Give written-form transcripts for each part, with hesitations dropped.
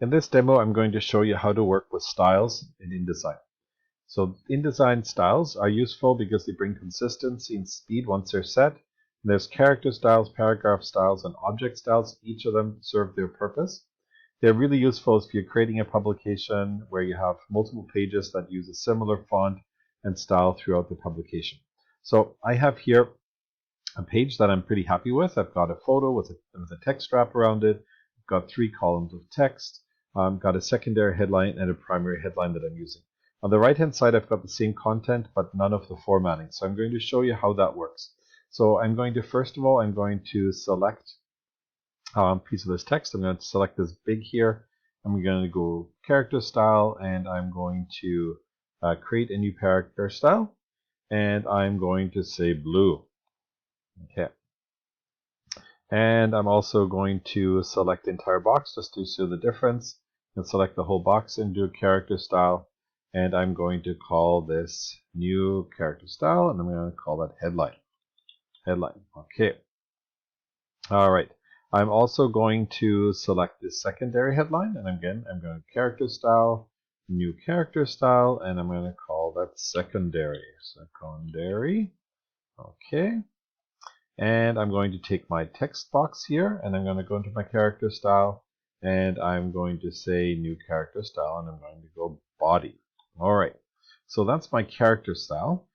In this demo, I'm going to show you how to work with styles in InDesign. So InDesign styles are useful because they bring consistency and speed once they're set. There's character styles, paragraph styles, and object styles. Each of them serve their purpose. They're really useful if you're creating a publication where you have multiple pages that use a similar font and style throughout the publication. So I have here a page that I'm pretty happy with. I've got a photo with a text wrap around it. I've got 3 columns of text. Got a secondary headline and a primary headline that I'm using. On the right hand side, I've got the same content, but none of the formatting. So I'm going to show you how that works. So I'm going to, first of all, I'm going to select a piece of this text. I'm going to select this big here. I'm going to go character style, and I'm going to create a new character style. And I'm going to say blue. Okay. And I'm also going to select the entire box just to show the difference, and select the whole box and do a character style. And I'm going to call this new character style, and I'm going to call that headline. Headline. Okay. All right. I'm also going to select the secondary headline, and again, I'm going to character style, new character style, and I'm going to call that secondary. Secondary. Okay. And I'm going to take my text box here, and I'm going to go into my character style, and I'm going to say new character style, and I'm going to go body. All right, so that's my character style.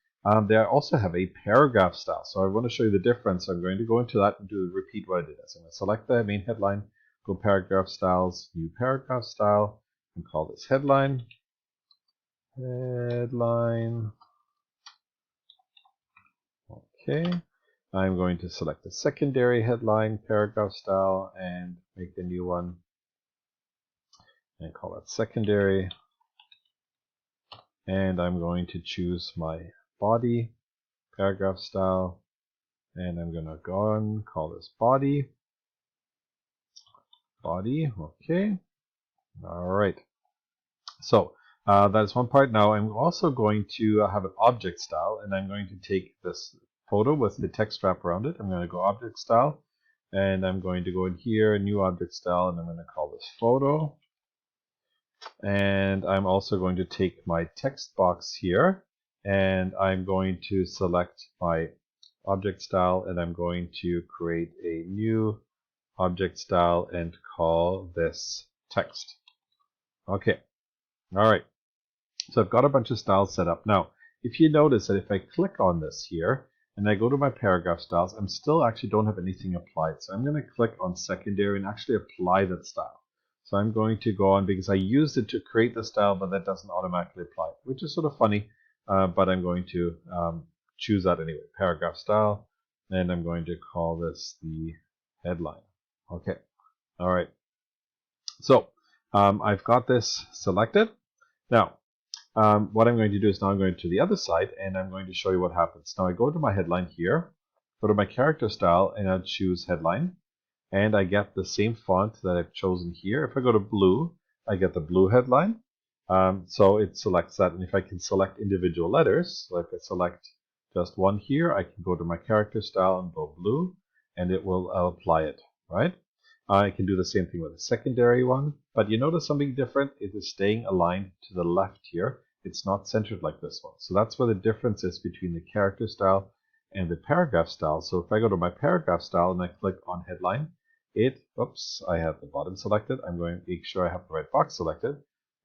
They also have a paragraph style, so I want to show you the difference. So I'm going to go into that and repeat what I did. So I'm going to select the main headline, go paragraph styles, new paragraph style, and call this headline. Headline. Okay. I'm going to select the secondary headline, paragraph style, and make a new one and call it secondary. And I'm going to choose my body, paragraph style, and I'm going to go and call this body. Body, okay. All right. So that's one part. Now I'm also going to have an object style, and I'm going to take this photo with the text wrap around it. I'm going to go object style, and I'm going to go in here, new object style, and I'm going to call this photo. And I'm also going to take my text box here, and I'm going to select my object style, and I'm going to create a new object style and call this text. Okay. All right. So I've got a bunch of styles set up. Now, if you notice that if I click on this here and I go to my paragraph styles, I'm still actually don't have anything applied. So I'm going to click on secondary and actually apply that style. So I'm going to go on because I used it to create the style, but that doesn't automatically apply, which is sort of funny. But I'm going to choose that anyway, paragraph style, and I'm going to call this the headline. Okay. All right. So I've got this selected. Now, what I'm going to do is now I'm going to the other side, and I'm going to show you what happens. Now I go to my headline here, go to my character style, and I choose headline, and I get the same font that I've chosen here. If I go to blue, I get the blue headline. So it selects that, and if I can select individual letters, so if I select just one here, I can go to my character style and go blue, and it will apply it, right? I can do the same thing with the secondary one, but you notice something different. It is staying aligned to the left here. It's not centered like this one. So that's where the difference is between the character style and the paragraph style. So if I go to my paragraph style and I click on headline, oops, I have the bottom selected. I'm going to make sure I have the right box selected.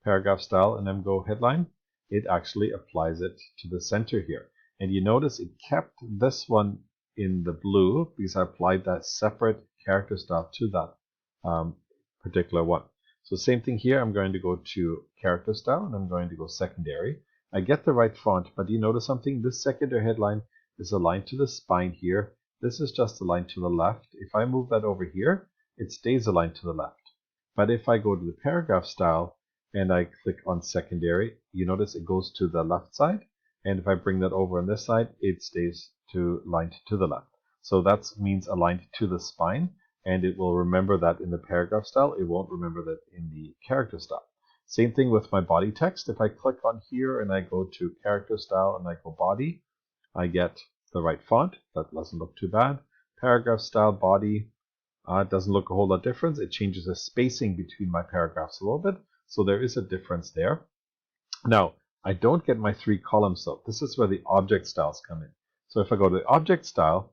Paragraph style, and then go headline. It actually applies it to the center here. And you notice it kept this one in the blue because I applied that separate character style to that particular one. So same thing here. I'm going to go to character style, and I'm going to go secondary. I get the right font, but you notice something? This secondary headline is aligned to the spine here. This is just aligned to the left. If I move that over here, it stays aligned to the left. But if I go to the paragraph style and I click on secondary, you notice it goes to the left side. And if I bring that over on this side, it stays aligned to the left. So that means aligned to the spine, and it will remember that in the paragraph style. It won't remember that in the character style. Same thing with my body text. If I click on here and I go to character style and I go body, I get the right font. That doesn't look too bad. Paragraph style, body, It doesn't look a whole lot different. It changes the spacing between my paragraphs a little bit. So there is a difference there. Now, I don't get my 3 columns though. This is where the object styles come in. So if I go to the object style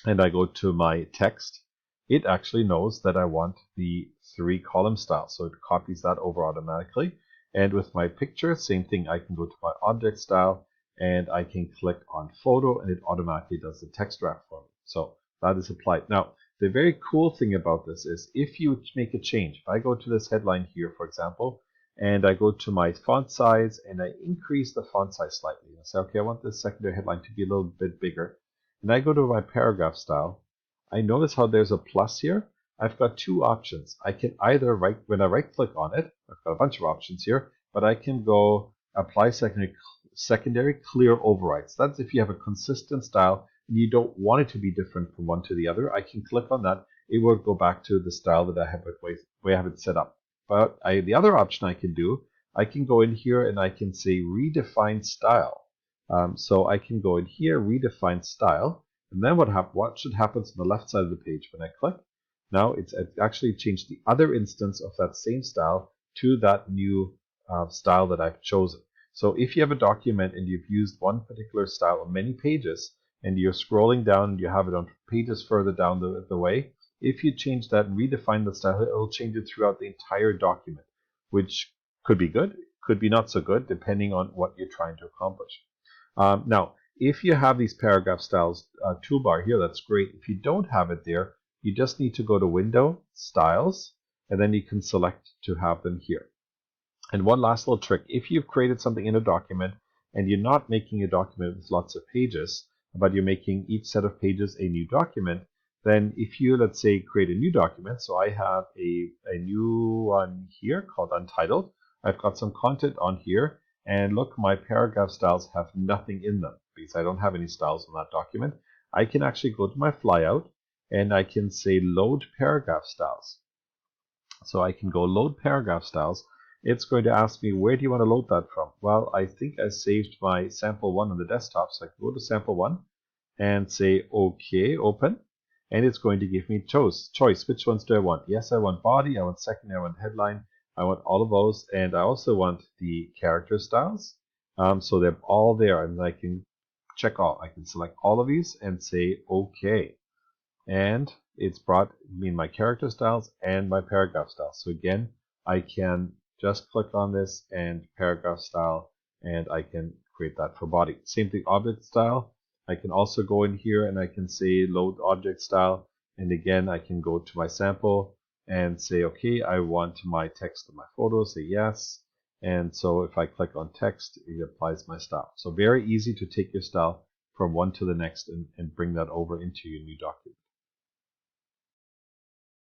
and I go to my text, it actually knows that I want the 3 column style. So it copies that over automatically. And with my picture, same thing. I can go to my object style and I can click on photo and it automatically does the text wrap for me. So that is applied. Now, the very cool thing about this is if you make a change, if I go to this headline here, for example, and I go to my font size and I increase the font size slightly. I say, okay, I want this secondary headline to be a little bit bigger. And I go to my paragraph style. I notice how there's a plus here. I've got 2 options. I can either when I right click on it, I've got a bunch of options here, but I can go apply secondary clear overrides. That's if you have a consistent style and you don't want it to be different from one to the other. I can click on that. It will go back to the style that I have way I have it set up. But the other option I can do, I can go in here and I can say redefine style. So I can go in here, redefine style, and then what should happen on the left side of the page when I click? Now it's actually changed the other instance of that same style to that new style that I've chosen. So if you have a document and you've used one particular style on many pages, and you're scrolling down and you have it on pages further down the way, if you change that and redefine the style, it'll change it throughout the entire document, which could be good, could be not so good, depending on what you're trying to accomplish. Now, if you have these paragraph styles toolbar here, that's great. If you don't have it there, you just need to go to Window, Styles, and then you can select to have them here. And one last little trick, if you've created something in a document and you're not making a document with lots of pages, but you're making each set of pages a new document, then if you, let's say, create a new document, so I have a new one here called Untitled. I've got some content on here, and look, my paragraph styles have nothing in them because I don't have any styles on that document. I can actually go to my flyout and I can say load paragraph styles. So I can go load paragraph styles. It's going to ask me, where do you want to load that from? Well, I think I saved my sample 1 on the desktop, so I can go to sample 1 and say, okay, open. And it's going to give me choice. Which ones do I want? Yes, I want body, I want secondary, I want headline, I want all of those, and I also want the character styles. So they're all there, and I can check all. I can select all of these and say okay. And it's brought me my character styles and my paragraph styles. So again, I can just click on this and paragraph style, and I can create that for body. Same thing, object style. I can also go in here and I can say load object style, and again I can go to my sample and say, okay, I want my text and my photo, say yes, and so if I click on text, it applies my style. So very easy to take your style from one to the next and bring that over into your new document.